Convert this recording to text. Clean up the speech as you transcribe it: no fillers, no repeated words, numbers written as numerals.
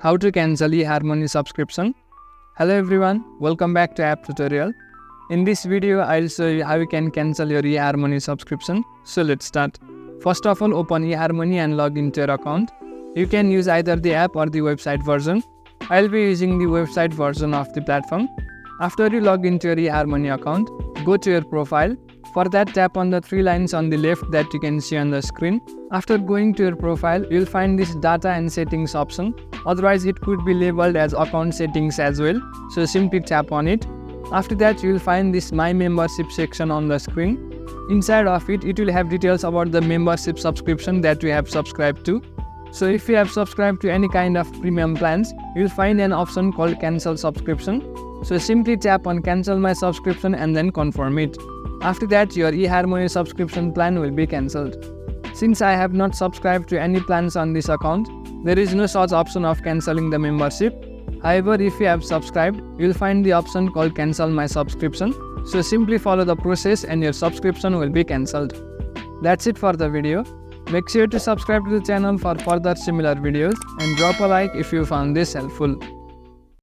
How to cancel eHarmony subscription. Hello everyone, welcome back to app tutorial. In this video, I'll show you how you can cancel your eHarmony subscription. So let's start. First of all, open eHarmony and log into your account. You can use either the app or the website version. I'll be using the website version of the platform. After you log into your eHarmony account, go to your profile. For that, tap on the three lines on the left that you can see on the screen. After going to your profile, you'll find this data and settings option. Otherwise, it could be labeled as account settings as well. So simply tap on it. After that, you'll find this My Membership section on the screen. Inside of it, it will have details about the membership subscription that you have subscribed to. So if you have subscribed to any kind of premium plans, you'll find an option called cancel subscription. So simply tap on cancel my subscription and then confirm it. After that, your eHarmony subscription plan will be cancelled. Since I have not subscribed to any plans on this account, there is no such option of cancelling the membership. However, if you have subscribed, you will find the option called cancel my subscription. So simply follow the process and your subscription will be cancelled. That's it for the video. Make sure to subscribe to the channel for further similar videos and drop a like if you found this helpful.